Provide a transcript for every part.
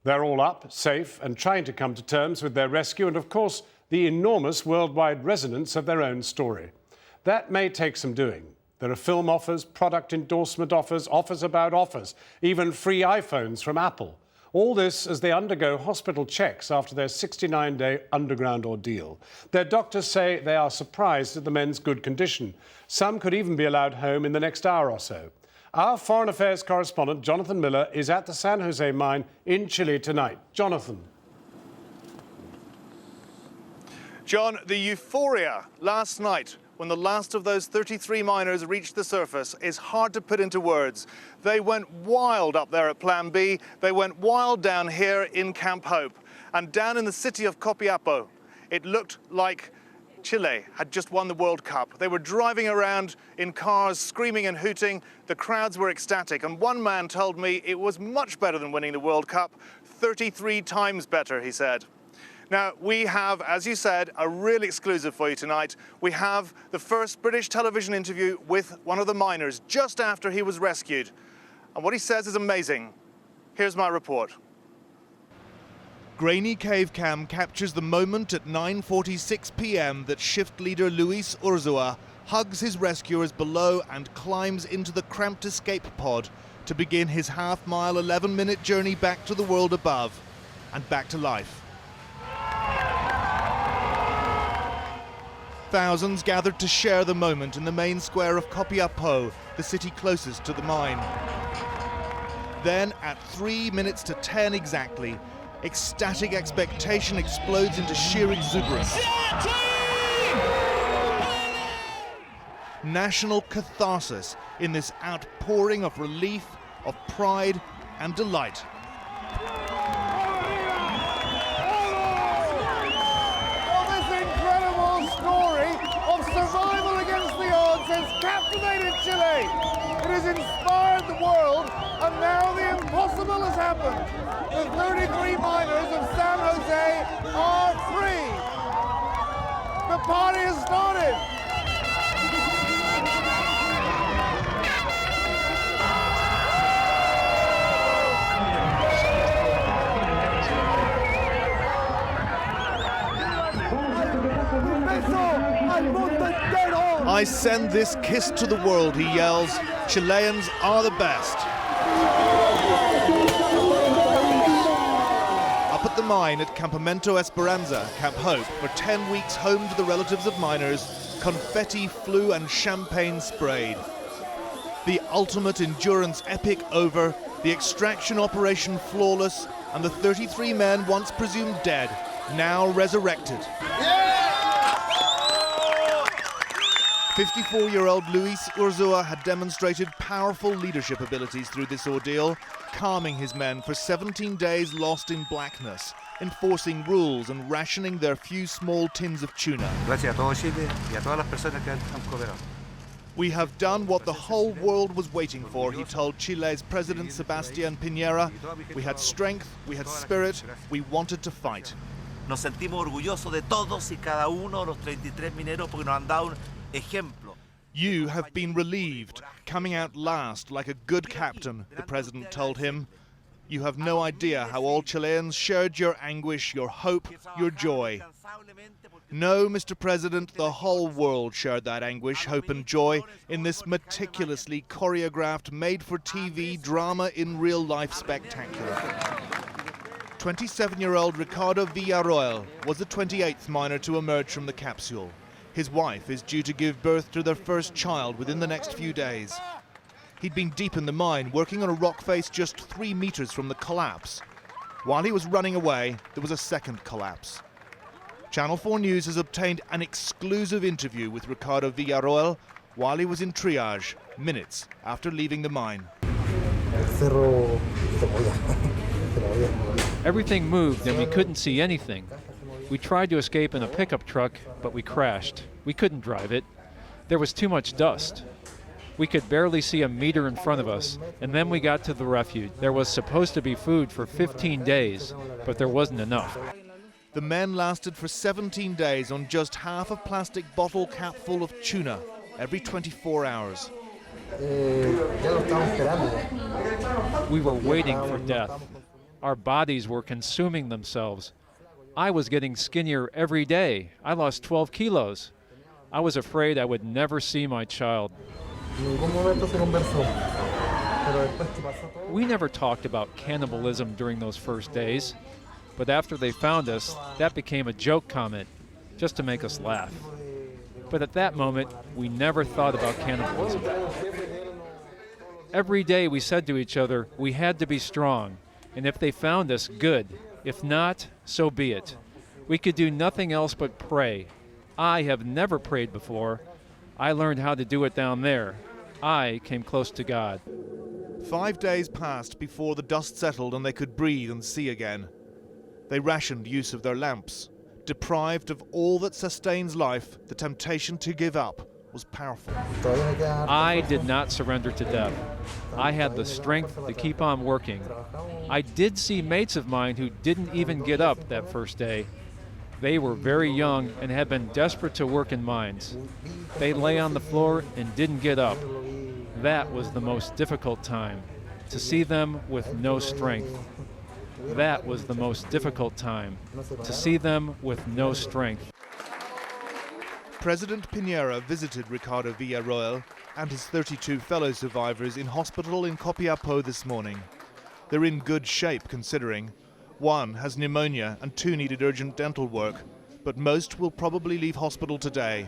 They're all up, safe, and trying to come to terms with their rescue and, of course, the enormous worldwide resonance of their own story. That may take some doing. There are film offers, product endorsement offers, offers about offers, even free iPhones from Apple. All this as they undergo hospital checks after their 69-day underground ordeal. Their doctors say they are surprised at the men's good condition. Some could even be allowed home in the next hour or so. Our Foreign Affairs correspondent, Jonathan Miller, is at the San Jose mine in Chile tonight. Jonathan. John, the euphoria last night when the last of those 33 miners reached the surface is hard to put into words. They went wild up there at Plan B. They went wild down here in Camp Hope. And down in the city of Copiapó, it looked like Chile had just won the World Cup. They were driving around in cars, screaming and hooting. The crowds were ecstatic. And one man told me it was much better than winning the World Cup, 33 times better, he said. Now, we have, as you said, a real exclusive for you tonight. We have the first British television interview with one of the miners just after he was rescued. And what he says is amazing. Here's my report. Grainy cave cam captures the moment at 9:46 p.m. that shift leader Luis Urzua hugs his rescuers below and climbs into the cramped escape pod to begin his half-mile, 11-minute journey back to the world above and back to life. Thousands gathered to share the moment in the main square of Copiapó, the city closest to the mine. Then, at 3 minutes to 10 exactly, ecstatic expectation explodes into sheer exuberance. National catharsis in this outpouring of relief, of pride and delight. Survival against the odds has captivated Chile. It has inspired the world, and now the impossible has happened. The 33 miners of San Jose are free. The party has started. I send this kiss to the world, he yells. Chileans are the best. Up at the mine at Campamento Esperanza, Camp Hope, for 10 weeks home to the relatives of miners, confetti flew and champagne sprayed. The ultimate endurance epic over, the extraction operation flawless, and the 33 men once presumed dead, now resurrected. 54-year-old Luis Urzua had demonstrated powerful leadership abilities through this ordeal, calming his men for 17 days lost in blackness, enforcing rules and rationing their few small tins of tuna. We have done what the whole world was waiting for, he told Chile's President Sebastián Piñera. We had strength, we had spirit, we wanted to fight. Nos sentimos orgullosos de todos y cada uno de los 33 mineros porque nos han dado un ejemplo. You have been relieved, coming out last like a good captain, the president told him. You have no idea how all Chileans shared your anguish, your hope, your joy. No, Mr. President, the whole world shared that anguish, hope and joy in this meticulously choreographed, made-for-TV drama in real-life spectacular. 27-year-old Ricardo Villarroel was the 28th miner to emerge from the capsule. His wife is due to give birth to their first child within the next few days. He'd been deep in the mine, working on a rock face just 3 meters from the collapse. While he was running away, there was a second collapse. Channel 4 News has obtained an exclusive interview with Ricardo Villarroel while he was in triage, minutes after leaving the mine. Everything moved and we couldn't see anything. We tried to escape in a pickup truck, but we crashed. We couldn't drive it. There was too much dust. We could barely see a meter in front of us, and then we got to the refuge. There was supposed to be food for 15 days, but there wasn't enough. The men lasted for 17 days on just half a plastic bottle cap full of tuna every 24 hours. We were waiting for death. Our bodies were consuming themselves. I was getting skinnier every day. I lost 12 kilos. I was afraid I would never see my child. We never talked about cannibalism during those first days, but after they found us, that became a joke comment, just to make us laugh. But at that moment, we never thought about cannibalism. Every day we said to each other, we had to be strong, and if they found us, good. If not, so be it. We could do nothing else but pray. I have never prayed before. I learned how to do it down there. I came close to God. 5 days passed before the dust settled and they could breathe and see again. They rationed use of their lamps. Deprived of all that sustains life, the temptation to give up was powerful. I did not surrender to death. I had the strength to keep on working. I did see mates of mine who didn't even get up that first day. They were very young and had been desperate to work in mines. They lay on the floor and didn't get up. That was the most difficult time, to see them with no strength. That was the most difficult time, to see them with no strength. President Piñera visited Ricardo Villarroel and his 32 fellow survivors in hospital in Copiapó this morning. They're in good shape considering. One has pneumonia and 2 needed urgent dental work, but most will probably leave hospital today.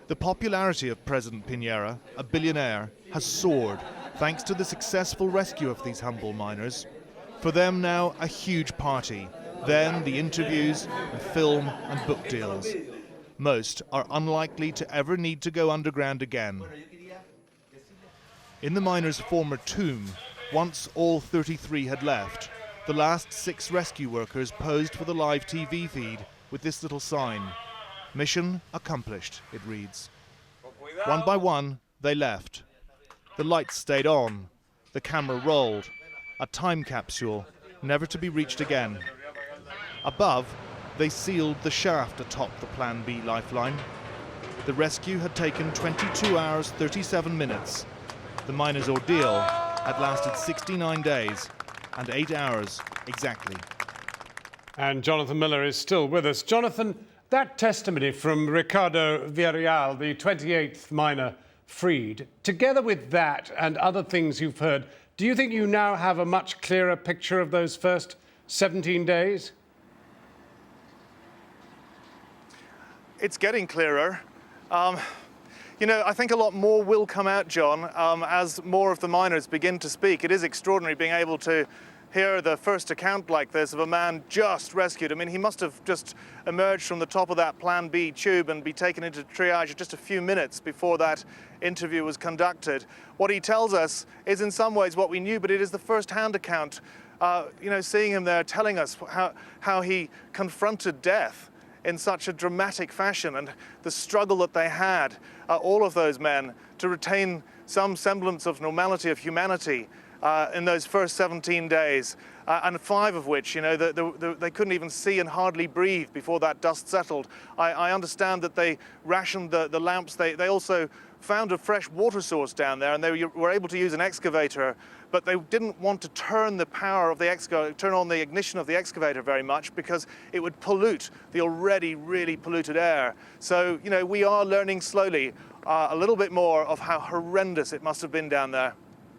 The popularity of President Piñera, a billionaire, has soared thanks to the successful rescue of these humble miners. For them now, a huge party, then the interviews and film and book deals. Most are unlikely to ever need to go underground again. In the miner's former tomb, once all 33 had left, the last 6 rescue workers posed for the live TV feed with this little sign. Mission accomplished, it reads. One by one, they left. The lights stayed on. The camera rolled. A time capsule, never to be reached again. Above, they sealed the shaft atop the Plan B lifeline. The rescue had taken 22 hours, 37 minutes. The miner's ordeal had lasted 69 days and 8 hours exactly. And Jonathan Miller is still with us. Jonathan, that testimony from Ricardo Villarreal, the 28th miner freed, together with that and other things you've heard, do you think you now have a much clearer picture of those first 17 days? It's getting clearer. You know, I think a lot more will come out, John, as more of the miners begin to speak. It is extraordinary being able to hear the first account like this of a man just rescued. I mean, he must have just emerged from the top of that Plan B tube and be taken into triage just a few minutes before that interview was conducted. What he tells us is in some ways what we knew, but it is the first-hand account, you know, seeing him there telling us how he confronted death in such a dramatic fashion and the struggle that they had, all of those men, to retain some semblance of normality, of humanity, in those first 17 days, and 5 of which, you know, they couldn't even see and hardly breathe before that dust settled. I understand that they rationed the lamps. They also found a fresh water source down there, and they were able to use an excavator, but they didn't want to turn the power of the excavator, turn on the ignition of the excavator very much, because it would pollute the already really polluted air. So, you know, we are learning slowly a little bit more of how horrendous it must have been down there.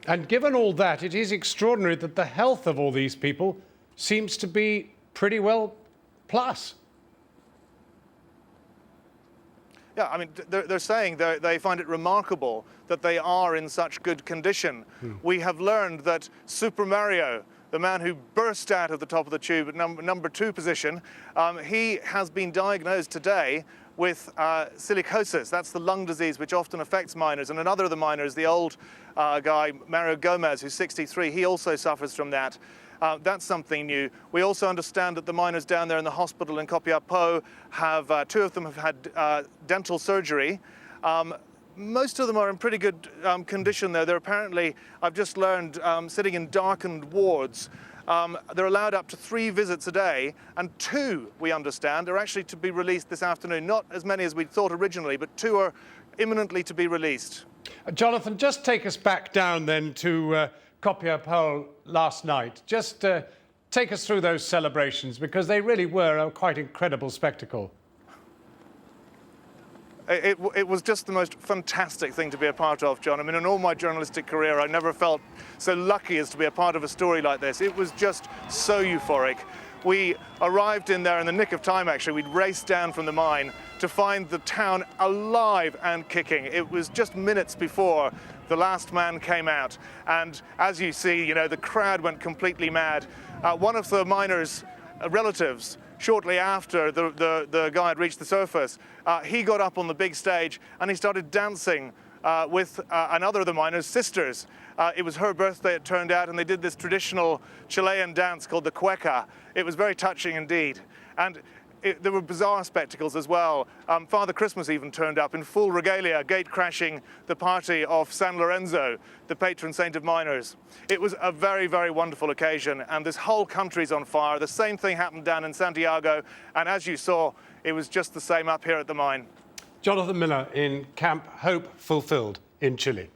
And given all that, it is extraordinary that the health of all these people seems to be pretty well plus. Yeah, I mean, they're saying they find it remarkable that they are in such good condition. We have learned that Super Mario, the man who burst out of the top of the tube at number 2 position, he has been diagnosed today with silicosis. That's the lung disease which often affects miners. And another of the miners, the old guy, Mario Gomez, who's 63, he also suffers from that. That's something new. We also understand that the miners down there in the hospital in Copiapó have, 2 of them have had dental surgery. Most of them are in pretty good condition there. They're apparently, I've just learned, sitting in darkened wards. They're allowed up to 3 visits a day, and 2, we understand, are actually to be released this afternoon. Not as many as we thought originally, but 2 are imminently to be released. Jonathan, just take us back down then to Copiapó last night. Just take us through those celebrations, because they really were a quite incredible spectacle. It was just the most fantastic thing to be a part of, John. I mean, in all my journalistic career, I never felt so lucky as to be a part of a story like this. It was just so euphoric. We arrived in there in the nick of time, actually. We'd raced down from the mine to find the town alive and kicking. It was just minutes before the last man came out. And as you see, you know, the crowd went completely mad. One of the miners' relatives, shortly after the guy had reached the surface, he got up on the big stage and he started dancing with another of the miners' sisters. It was her birthday, it turned out, and they did this traditional Chilean dance called the cueca. It was very touching indeed. And there were bizarre spectacles as well. Father Christmas even turned up in full regalia, gate crashing the party of San Lorenzo, the patron saint of miners. It was a very, very wonderful occasion, and this whole country's on fire. The same thing happened down in Santiago, and as you saw, it was just the same up here at the mine. Jonathan Miller in Camp Hope Fulfilled in Chile.